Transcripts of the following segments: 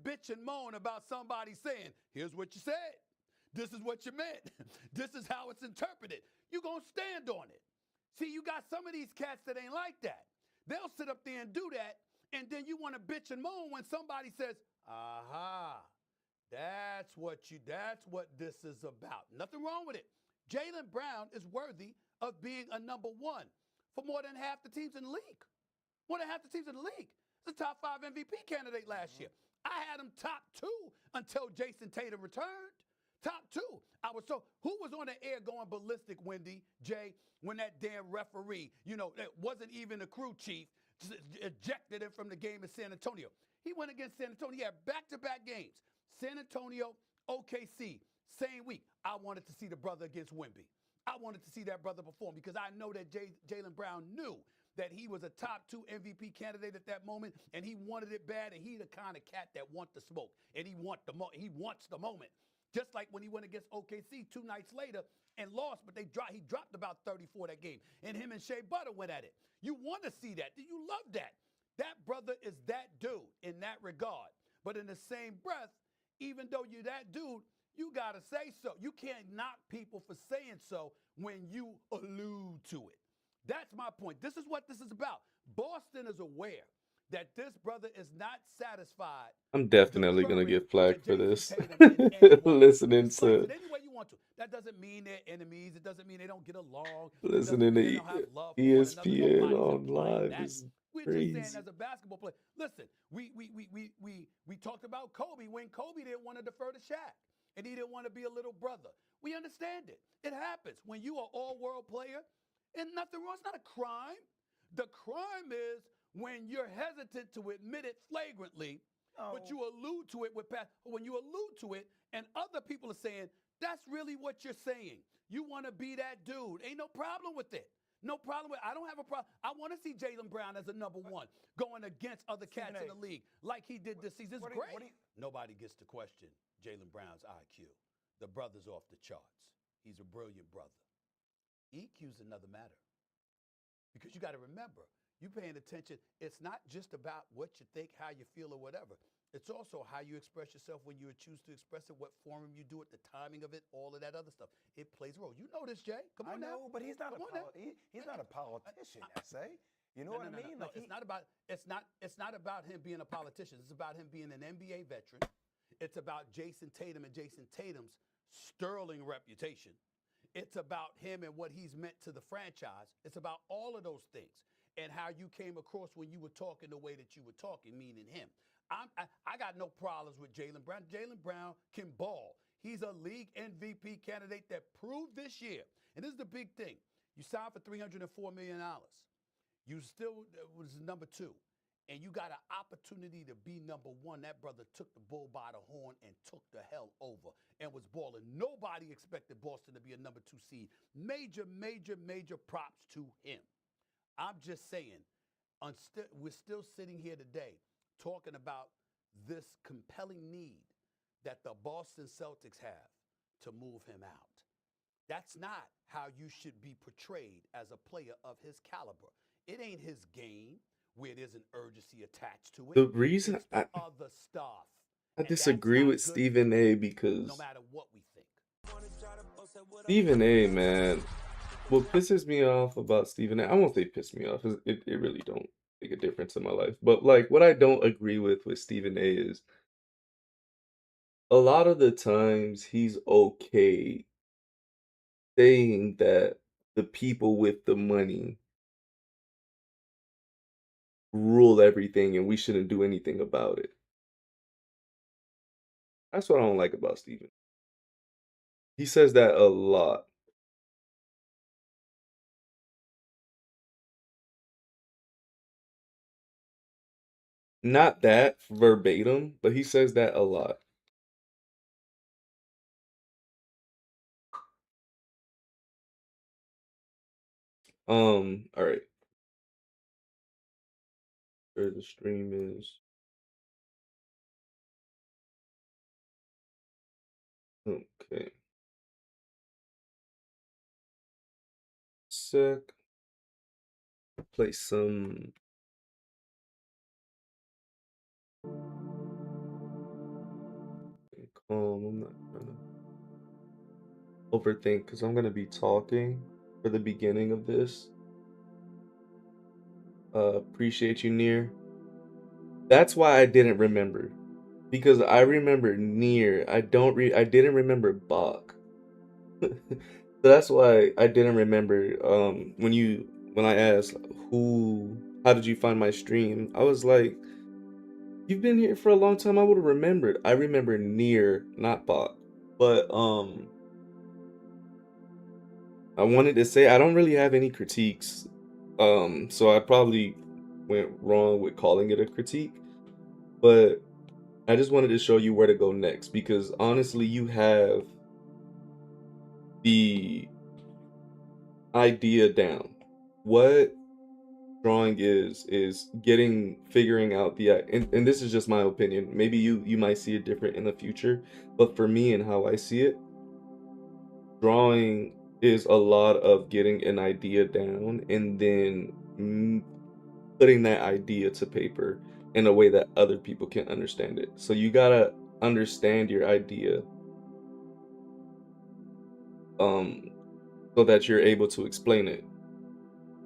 bitch and moan about somebody saying, here's what you said. This is what you meant. This is how it's interpreted. You're going to stand on it. See, you got some of these cats that ain't like that. They'll sit up there and do that, and then you want to bitch and moan when somebody says, aha, that's what this is about. Nothing wrong with it. Jaylen Brown is worthy of being a number one for more than half the teams in the league. More than half the teams in the league. He's a top 5 MVP candidate last year. I had him top 2 until Jason Tatum returned. Top 2. Who was on the air going ballistic, Wendy, Jay, when that damn referee, that wasn't even a crew chief, just ejected him from the game in San Antonio. He went against San Antonio. He had back-to-back games. San Antonio, OKC, same week. I wanted to see the brother against Wemby. I wanted to see that brother perform because I know that Jaylen Brown knew that he was a top 2 MVP candidate at that moment, and he wanted it bad, and he's the kind of cat that wants the smoke, and he wants the moment. Just like when he went against OKC 2 nights later and lost, but he dropped about 34 that game, and him and Shea Butter went at it. You want to see that. You love that. That brother is that dude in that regard. But in the same breath, even though you're that dude, you got to say so. You can't knock people for saying so when you allude to it. That's my point. This is what this is about. Boston is aware that this brother is not satisfied. I'm definitely going to get flagged for this. Listening to it any way you want to. That doesn't mean they're enemies. It doesn't mean they don't get along. Listening to ESPN on live is we're crazy. just saying as a basketball player. Listen, we talked about Kobe when Kobe didn't want to defer to Shaq and he didn't want to be a little brother. We understand it. It happens when you are an all-world player and nothing wrong. It's not a crime. The crime is when you're hesitant to admit it flagrantly, but you allude to it when you allude to it and other people are saying, that's really what you're saying. You want to be that dude. Ain't no problem with it. No problem with it. I don't have a problem. I want to see Jaylen Brown as a number one going against other cats in the league like he did this season. It's great. Nobody gets to question Jaylen Brown's IQ. The brother's off the charts. He's a brilliant brother. EQ's another matter. Because you got to remember, you paying attention, it's not just about what you think, how you feel, or whatever. It's also how you express yourself when you choose to express it, what forum you do it, the timing of it, all of that other stuff. It plays a role. You know this, Jay. Come on now. I know, but he's not a politician, S.A. You know what I mean? No, it's not about him being a politician. It's about him being an NBA veteran. It's about Jason Tatum and Jason Tatum's sterling reputation. It's about him and what he's meant to the franchise. It's about all of those things and how you came across when you were talking the way that you were talking, meaning him. I got no problems with Jaylen Brown. Jaylen Brown can ball. He's a league MVP candidate that proved this year. And this is the big thing. You signed for $304 million. You still was number 2. And you got an opportunity to be number 1. That brother took the bull by the horn and took the hell over and was balling. Nobody expected Boston to be a number 2 seed. Major, major, major props to him. I'm just saying, we're still sitting here today talking about this compelling need that the Boston Celtics have to move him out. That's not how you should be portrayed as a player of his caliber. It ain't his game where there's an urgency attached to it. The reason it's the other stuff. I disagree with Stephen A because no matter what we think. Stephen A, man, what pisses me off about Stephen A, I won't say piss me off, it really don't make a difference in my life. But like what I don't agree with Stephen A is a lot of the times he's okay saying that the people with the money rule everything and we shouldn't do anything about it. That's what I don't like about Stephen. He says that a lot. Not that verbatim, but he says that a lot. All right. Where the stream is. Okay. Sec. Play some. I'm not trying to overthink because I'm gonna be talking for the beginning of this. Appreciate you, Near. That's why I didn't remember. Because I remember Near. I didn't remember Bach. So that's why I didn't remember when I asked how did you find my stream? I was like, you've been here for a long time, I would have remembered. I remember Near, not Bach. But I wanted to say I don't really have any critiques. So I probably went wrong with calling it a critique, but I just wanted to show you where to go next because honestly, you have the idea down. What drawing is figuring out and this is just my opinion. Maybe you might see it different in the future, but for me and how I see it, drawing is a lot of getting an idea down and then putting that idea to paper in a way that other people can understand it. So you gotta understand your idea, um, so that you're able to explain it.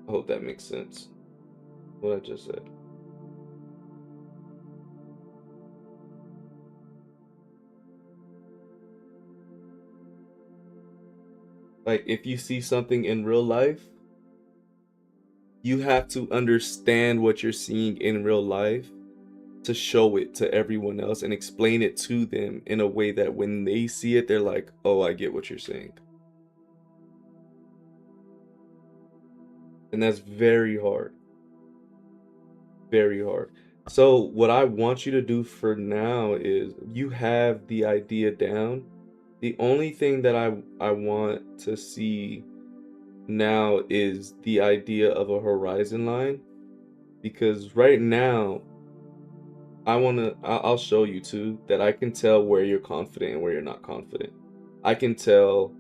I hope that makes sense. What I just said. Like if you see something in real life, you have to understand what you're seeing in real life to show it to everyone else and explain it to them in a way that when they see it, they're like, oh, I get what you're saying. And that's very hard. Very hard. So, what I want you to do for now is you have the idea down. The only thing that I want to see now is the idea of a horizon line because right now I'll show you too that I can tell where you're confident and where you're not confident. I can tell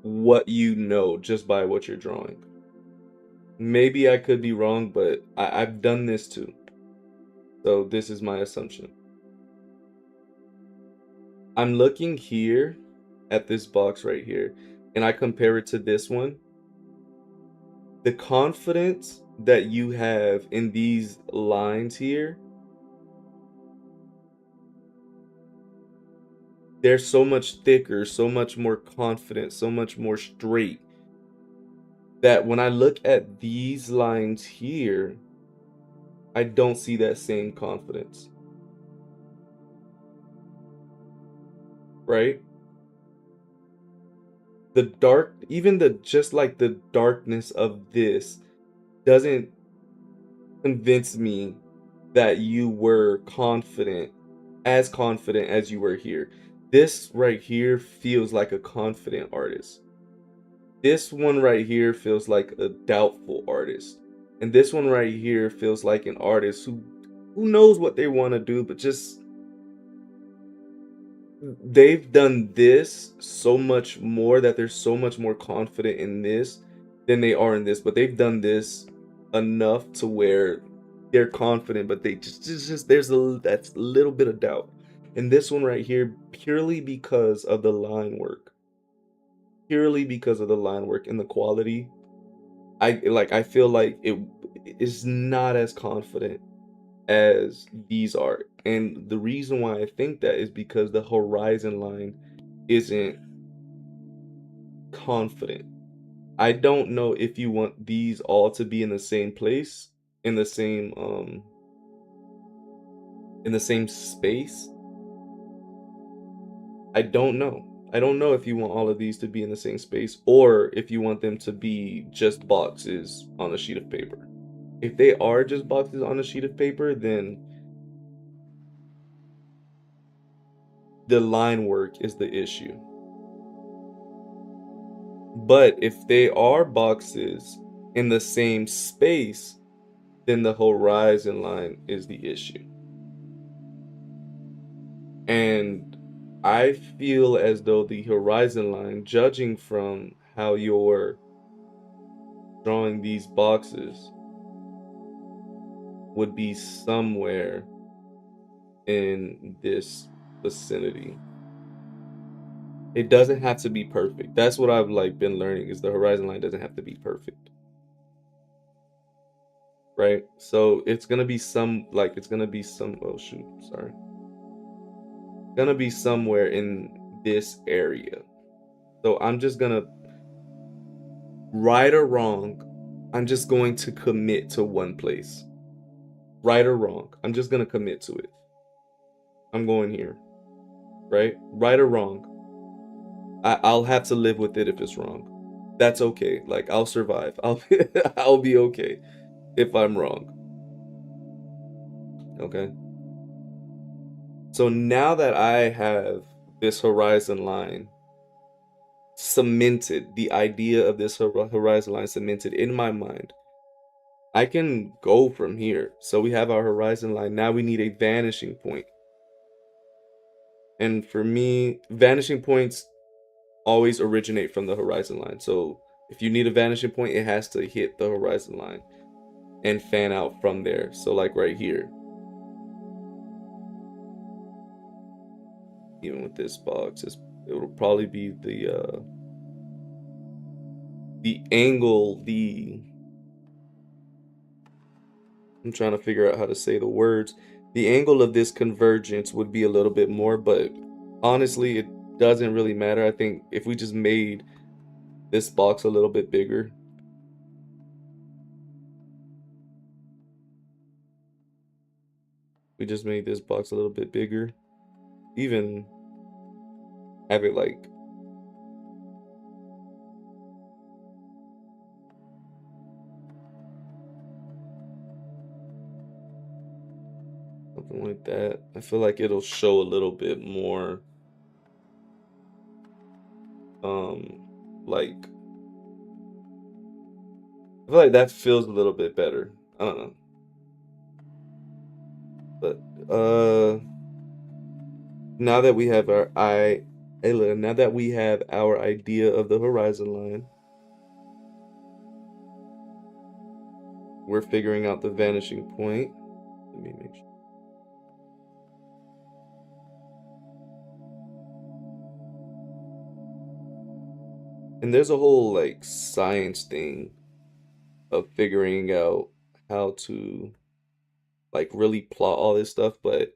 what you know just by what you're drawing. Maybe I could be wrong, but I've done this too. So this is my assumption. I'm looking here at this box right here, and I compare it to this one. The confidence that you have in these lines here, they're so much thicker, so much more confident, so much more straight. That when I look at these lines here, I don't see that same confidence. Right? Even just like the darkness of this doesn't convince me that you were as confident as you were here. This right here feels like a confident artist. This one right here feels like a doubtful artist. And this one right here feels like an artist who knows what they want to do, but just they've done this so much more that they're so much more confident in this than they are in this, but they've done this enough to where they're confident, but they just there's that's a little bit of doubt. And this one right here, purely because of the line work, purely because of the line work and the quality, I feel like it is not as confident as these are. And the reason why I think that is because the horizon line isn't confident. I don't know if you want these all to be in the same place, in the same space. I don't know. I don't know if you want all of these to be in the same space or if you want them to be just boxes on a sheet of paper. If they are just boxes on a sheet of paper, then the line work is the issue. But if they are boxes in the same space, then the horizon line is the issue. And I feel as though the horizon line, judging from how you're drawing these boxes, would be somewhere in this vicinity. It doesn't have to be perfect. That's what I've like been learning, is the horizon line doesn't have to be perfect. Right? So it's gonna be oh shoot, sorry. Gonna be somewhere in this area. So I'm just gonna, right or wrong, I'm just going to commit to one place. Right or wrong, I'm just gonna commit to it. I'm going here. Right? Right or wrong. I'll have to live with it if it's wrong. That's okay. Like, I'll survive. I'll be okay if I'm wrong. Okay. So now that I have this horizon line cemented, the idea of this horizon line cemented in my mind, I can go from here. So we have our horizon line. Now we need a vanishing point. And for me, vanishing points always originate from the horizon line. So if you need a vanishing point, it has to hit the horizon line and fan out from there. So like right here. Even with this box, it'll probably be the angle, I'm trying to figure out how to say the words. The angle of this convergence would be a little bit more, but honestly, it doesn't really matter. I think if we just made this box a little bit bigger, even have it like something like that. I feel like it'll show a little bit more like, I feel like that feels a little bit better. I don't know. But now that we have now that we have our idea of the horizon line, we're figuring out the vanishing point. Let me make sure. And there's a whole like science thing of figuring out how to like really plot all this stuff, but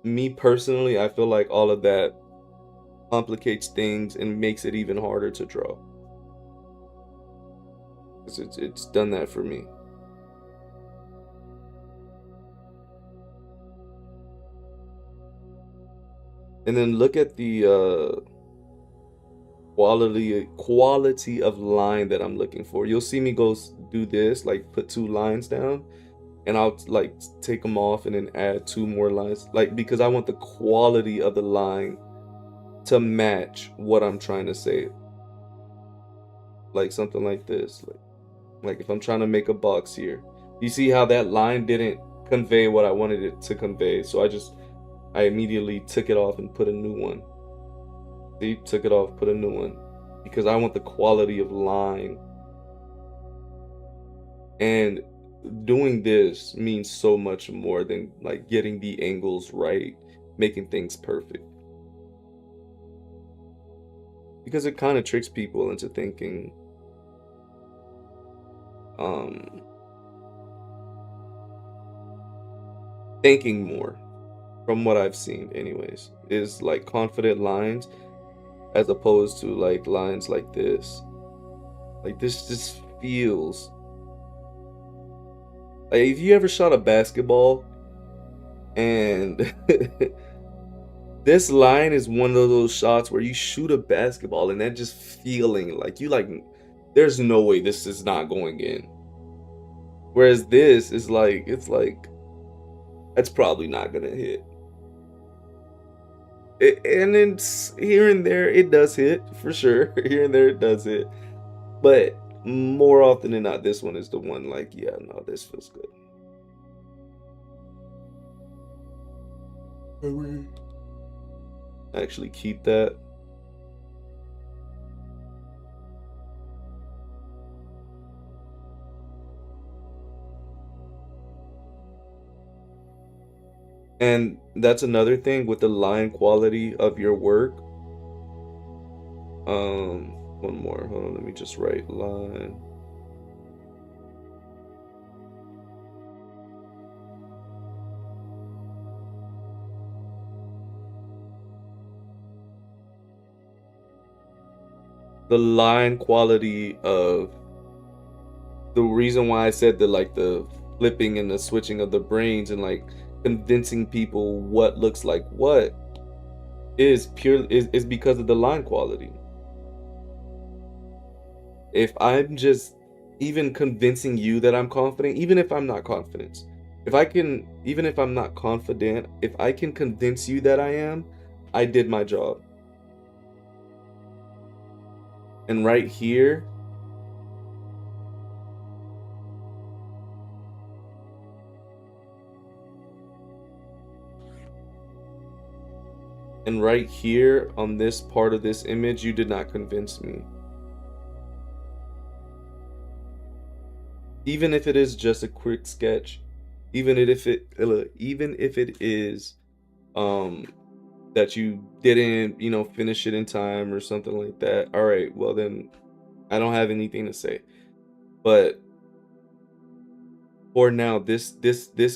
me personally, I feel like all of that complicates things and makes it even harder to draw. 'Cause it's done that for me. And then look at the quality of line that I'm looking for. You'll see me do this, like put 2 lines down, and I'll like take them off and then add 2 more lines, like because I want the quality of the line to match what I'm trying to say. Like something like this, like if I'm trying to make a box here, you see how that line didn't convey what I wanted it to convey, so I immediately took it off and put a new one. See, took it off, put a new one, because I want the quality of line. And doing this means so much more than like getting the angles right, making things perfect. Because it kind of tricks people into um thinking more, from what I've seen anyways, is like confident lines as opposed to like lines like this. Like this just feels like, if you ever shot a basketball and this line is one of those shots where you shoot a basketball and that just feeling like there's no way this is not going in. Whereas this is like, it's like, that's probably not gonna hit. And then here and there it does hit for sure. Here and there it does hit, but more often than not, this one is the one like, yeah, no, this feels good. Actually keep that. And that's another thing with the line quality of your work. One more. Hold on, let me just write line. The line quality of the reason why I said the like the flipping and the switching of the brains and like convincing people what looks like what is because of the line quality. If I'm just even convincing you that I'm confident, even if I'm not confident, even if I'm not confident, if I can convince you that I am, I did my job. And right here, and right here on this part of this image, you did not convince me. Even if it is just a quick sketch, even if it is that you didn't, finish it in time or something like that. All right, well then I don't have anything to say. But for now, this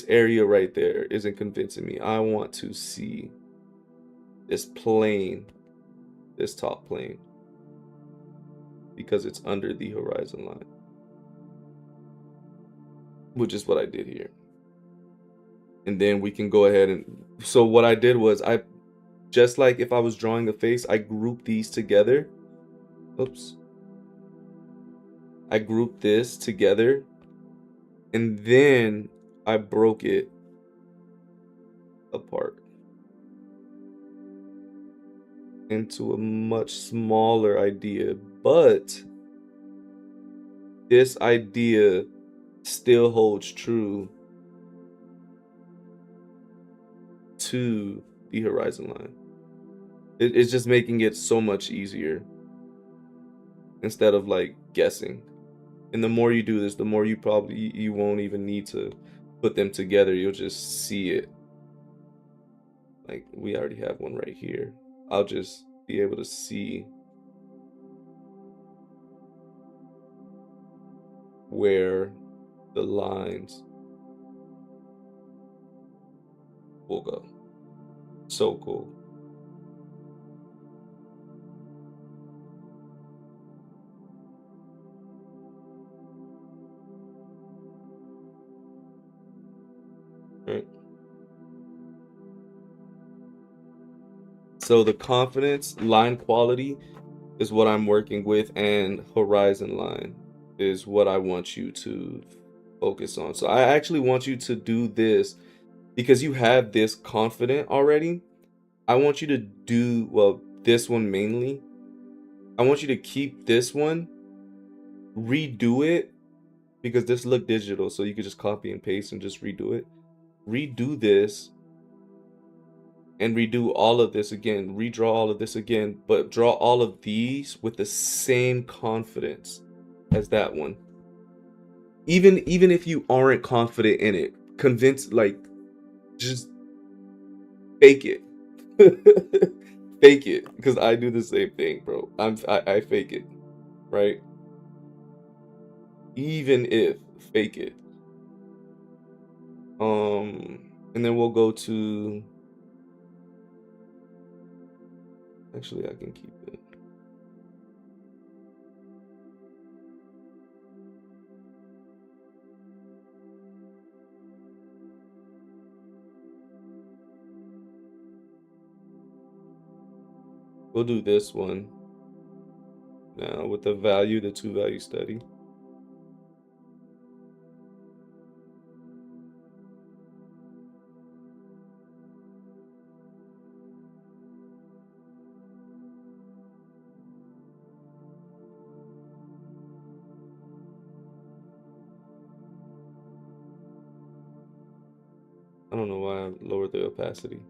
area right there isn't convincing me. I want to see this plane, this top plane, because it's under the horizon line, which is what I did here. And then we can go ahead and, so what I did was just like if I was drawing a face, I grouped these together. Oops. I grouped this together and then I broke it apart into a much smaller idea, but this idea still holds true to the horizon line. It's just making it so much easier instead of like guessing. And the more you do this, the more you won't even need to put them together. You'll just see it. Like we already have one right here. I'll just be able to see where the lines will go. So cool. Right. So the confidence line quality is what I'm working with, and horizon line is what I want you to focus on. So I actually want you to do this because you have this confident already. I want you to do, well, this one mainly. I want you to keep this one, redo it, because this looked digital, so you could just copy and paste and just redo it. Redo this and redo all of this again, redraw all of this again, but draw all of these with the same confidence as that one. Even if you aren't confident in it, convince, like, just fake it. Fake it, because I do the same thing, bro. I fake it, right? Even if fake it. And then we'll go to, actually I can keep it. We'll do this one now with the two value study. I don't know why I lowered the opacity.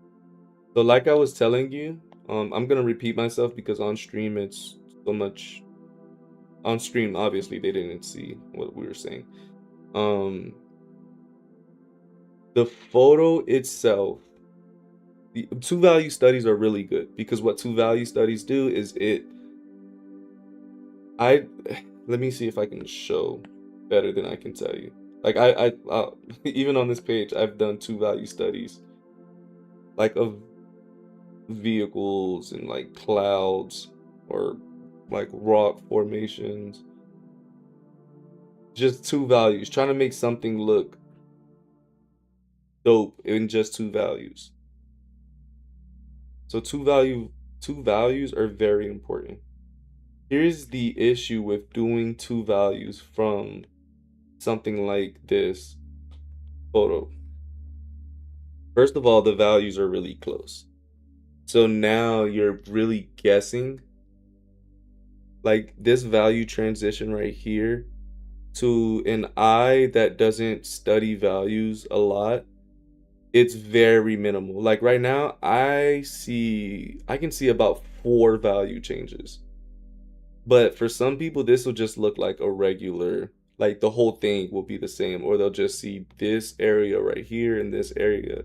So like I was telling you, I'm gonna repeat myself because on stream it's so much. On stream, obviously they didn't see what we were saying. The photo itself The two value studies are really good because what two value studies do is let me see if I can show better than I can tell you. Like even on this page, I've done two value studies, like of vehicles and like clouds or like rock formations. Just two values, trying to make something look dope in just two values. So two values are very important. Here's the issue with doing two values from something like this photo. First of all, the values are really close. So now you're really guessing. Like this value transition right here, to an eye that doesn't study values a lot, it's very minimal. Like right now, I can see about 4 value changes. But for some people, this will just look like a regular, like the whole thing will be the same, or they'll just see this area right here and this area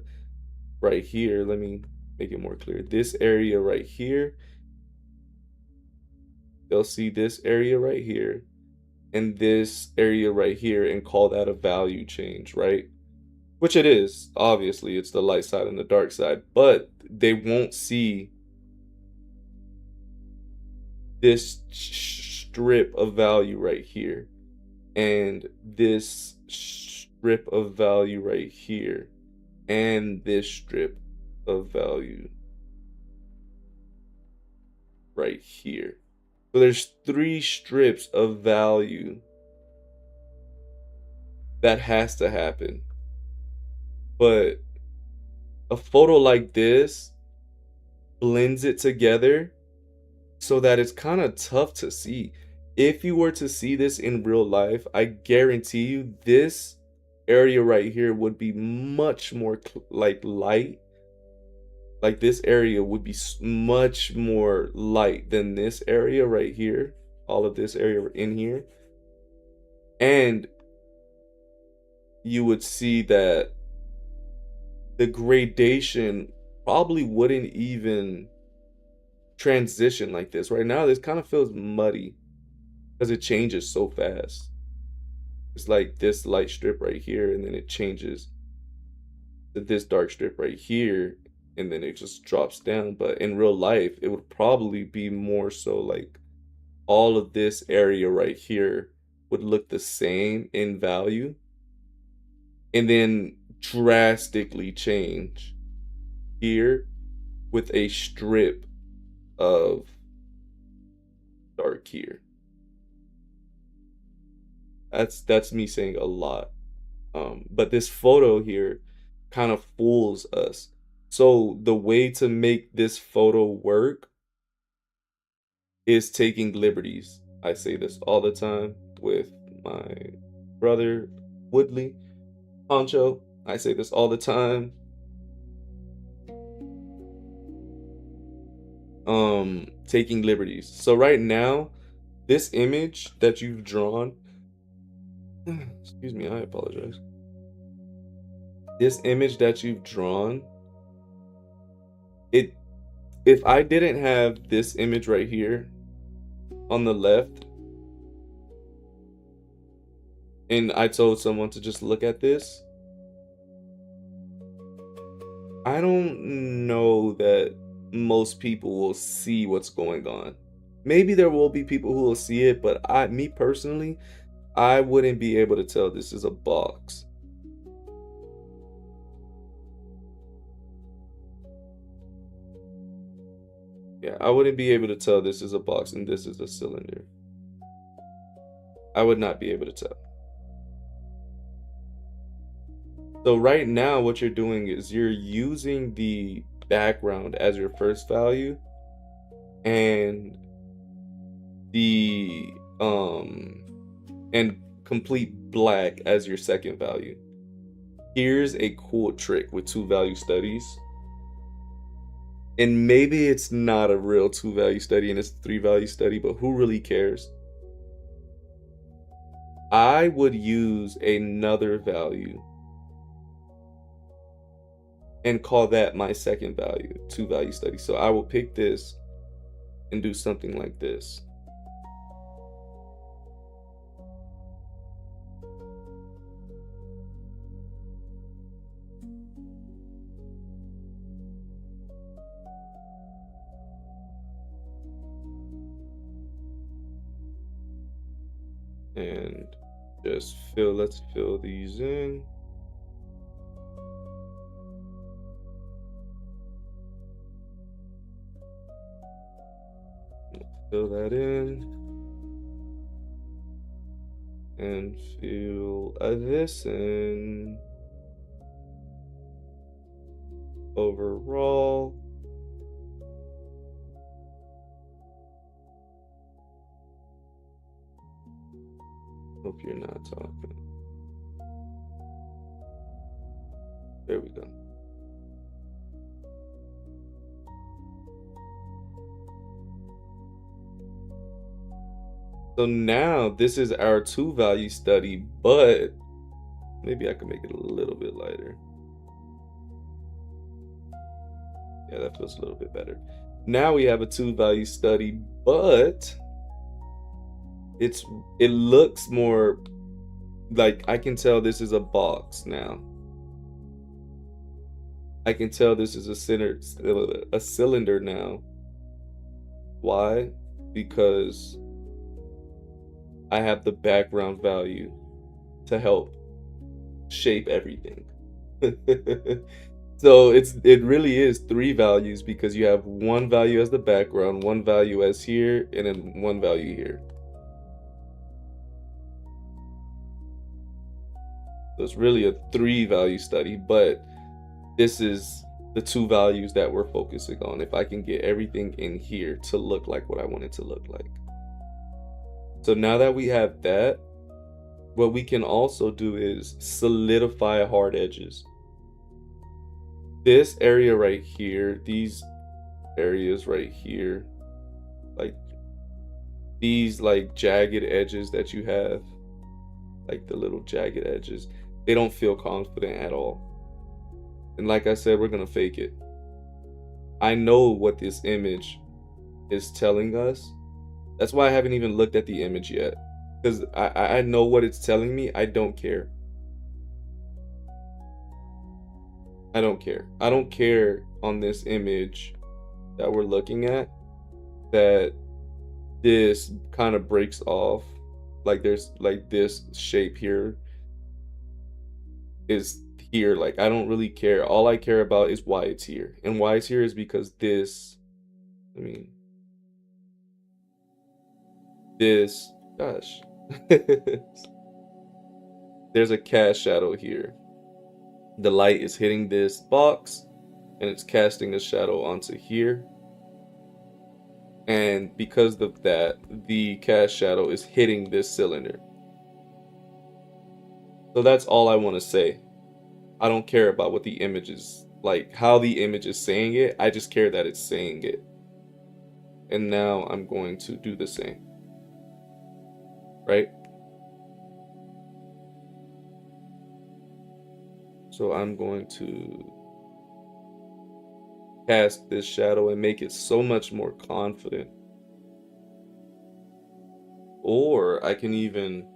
right here. Let me make it more clear. This area right here, they'll see this area right here and this area right here and call that a value change, right? Which it is. Obviously, it's the light side and the dark side, but they won't see this strip of value right here and this strip of value right here and this strip of value right here. So there's 3 strips of value that has to happen. But a photo like this blends it together so that it's kind of tough to see. If you were to see this in real life, I guarantee you this area right here would be much more like light. Like this area would be much more light than this area right here. All of this area in here. And you would see that the gradation probably wouldn't even transition like this. Right now, this kind of feels muddy because it changes so fast. It's like this light strip right here, and then it changes to this dark strip right here, and then it just drops down. But in real life, it would probably be more so like all of this area right here would look the same in value, and then drastically change here with a strip of dark here. That's me saying a lot. But this photo here kind of fools us. So the way to make this photo work is taking liberties. I say this all the time with my brother Woodley Poncho. I say this all the time. Taking liberties. So right now, this image that you've drawn, excuse me, I apologize. This image that you've drawn, if I didn't have this image right here on the left, and I told someone to just look at this, I don't know that most people will see what's going on. Maybe there will be people who will see it, but me personally, I wouldn't be able to tell this is a box. Yeah, I wouldn't be able to tell this is a box and this is a cylinder. I would not be able to tell. So right now, what you're doing is you're using the background as your first value and the and complete black as your second value. Here's a cool trick with two value studies. And maybe it's not a real two value study and it's a three value study, but who really cares? I would use another value and call that my second value, two value study. So I will pick this and do something like this. And just let's fill these in. Fill that in. And fill this in. Overall. Hope you're not talking. There we go. So now this is our two value study, but maybe I can make it a little bit lighter. Yeah, that feels a little bit better. Now we have a two value study, but it looks more like I can tell this is a box now. I can tell this is a cylinder now. Why? Because I have the background value to help shape everything. So it really is three values, because you have one value as the background, one value as here, and then one value here. So it's really a three value study, but this is the two values that we're focusing on. If I can get everything in here to look like what I want it to look like. So now that we have that, what we can also do is solidify hard edges. This area right here, these areas right here, like these like jagged edges that you have, like the little jagged edges, they don't feel confident at all. And like I said, we're gonna fake it. I know what this image is telling us. That's why I haven't even looked at the image yet, because I know what it's telling me. I don't care. I don't care. I don't care on this image that we're looking at that this kind of breaks off. Like there's like this shape here is here. Like I don't really care. All I care about is why it's here. And why it's here is because this, I mean, this, gosh. There's a cast shadow here. The light is hitting this box and it's casting a shadow onto here. And because of that, the cast shadow is hitting this cylinder. So that's all I want to say. I don't care about what the image is, like how the image is saying it. I just care that it's saying it. And now I'm going to do the same. Right? So I'm going to cast this shadow and make it so much more confident. Or I can even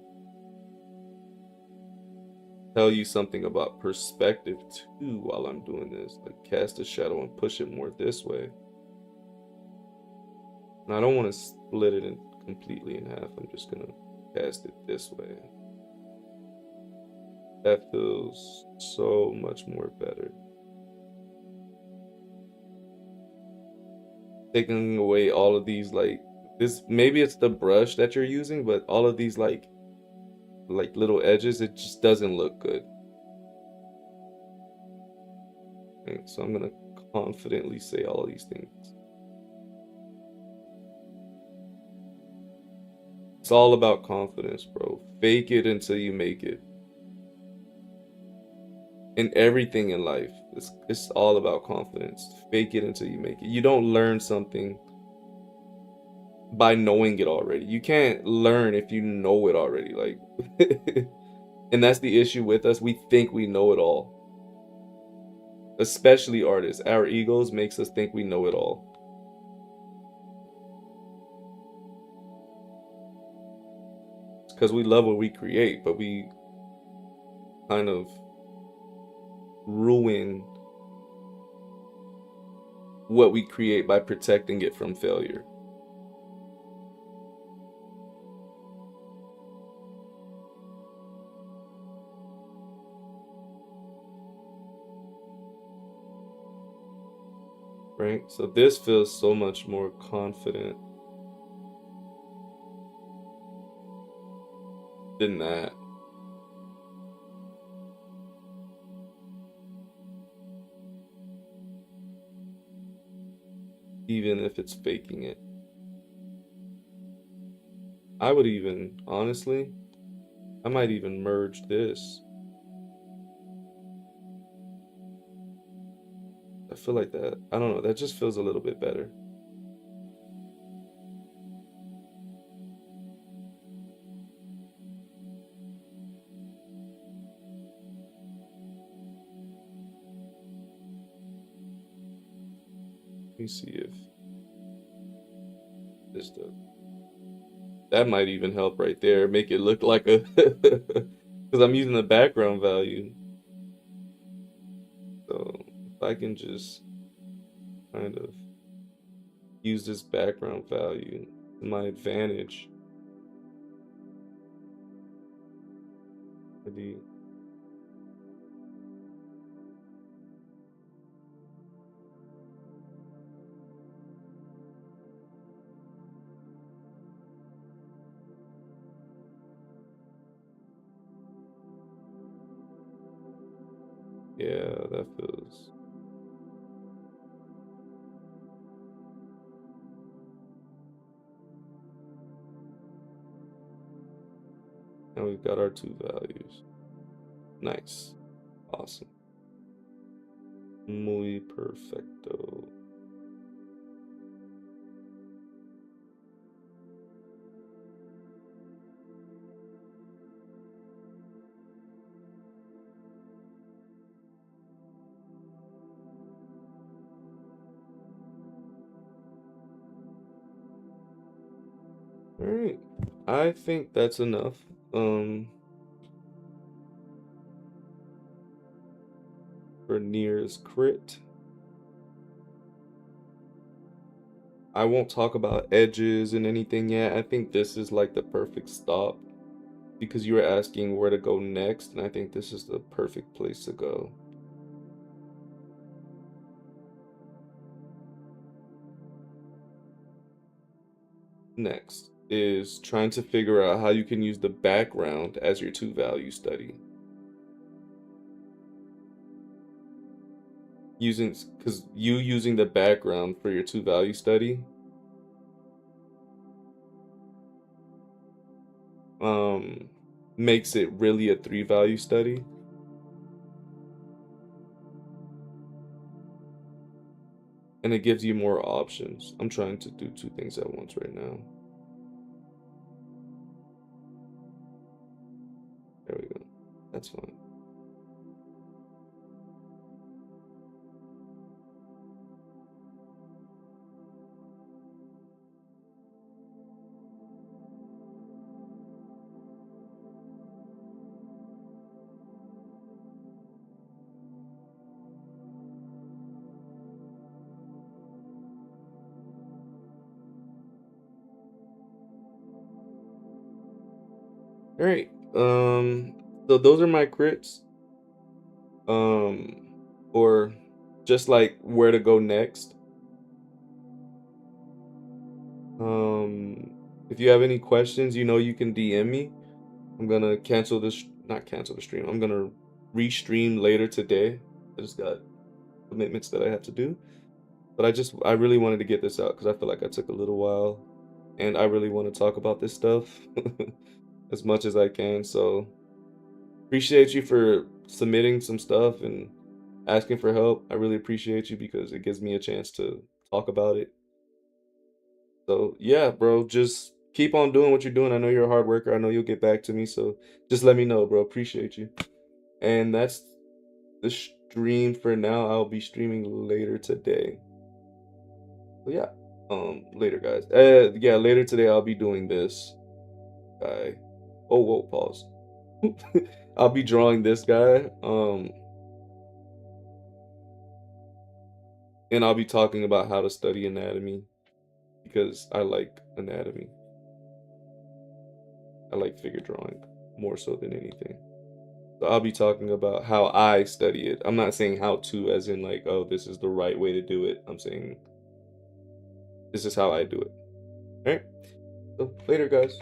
tell you something about perspective too while I'm doing this. Like cast a shadow and push it more this way. And I don't want to split it completely in half. I'm just gonna cast it this way. That feels so much more better. Taking away all of these, like this, maybe it's the brush that you're using, but all of these like little edges, it just doesn't look good. Okay, so I'm gonna confidently say all of these things. It's all about confidence, bro. Fake it until you make it. In everything in life, it's all about confidence. Fake it until you make it. You don't learn something by knowing it already. You can't learn if you know it already. Like, and that's the issue with us. We think we know it all. especially artists. Our egos makes us think we know it all. It's because we love what we create, but we kind of ruin what we create by protecting it from failure. Right? So this feels so much more confident than that. Even if it's faking it. I would even, honestly, I might even merge this. I feel like that, I don't know, that just feels a little bit better. Let me see if this does. That might even help right there. Make it look like a, because I'm using the background value. So if I can just kind of use this background value to my advantage. Maybe. Yeah, that feels. And we've got our two values. Nice. Awesome. Muy perfecto. All right. I think that's enough. For Nier's crit. I won't talk about edges and anything yet. I think this is like the perfect stop because you were asking where to go next, and I think this is the perfect place to go. Next is trying to figure out how you can use the background as your two value study. Because you using the background for your two value study makes it really a three value study. And it gives you more options. I'm trying to do two things at once right now. There we go. That's fine. All right. So those are my crits. Or just like where to go next. If you have any questions, you know you can DM me. I'm gonna not cancel the stream. I'm gonna restream later today. I just got commitments that I have to do. But I really wanted to get this out because I feel like I took a little while and I really want to talk about this stuff as much as I can. So appreciate you for submitting some stuff and asking for help. I really appreciate you because it gives me a chance to talk about it. So yeah, bro, just keep on doing what you're doing. I know you're a hard worker. I know you'll get back to me. So just let me know, bro. Appreciate you. And that's the stream for now. I'll be streaming later today. So yeah, later, guys. Yeah, later today I'll be doing this guy. Oh, whoa, pause. I'll be drawing this guy. And I'll be talking about how to study anatomy because I like anatomy. I like figure drawing more so than anything. So I'll be talking about how I study it. I'm not saying how to as in like, oh, this is the right way to do it. I'm saying this is how I do it. All right? So later, guys.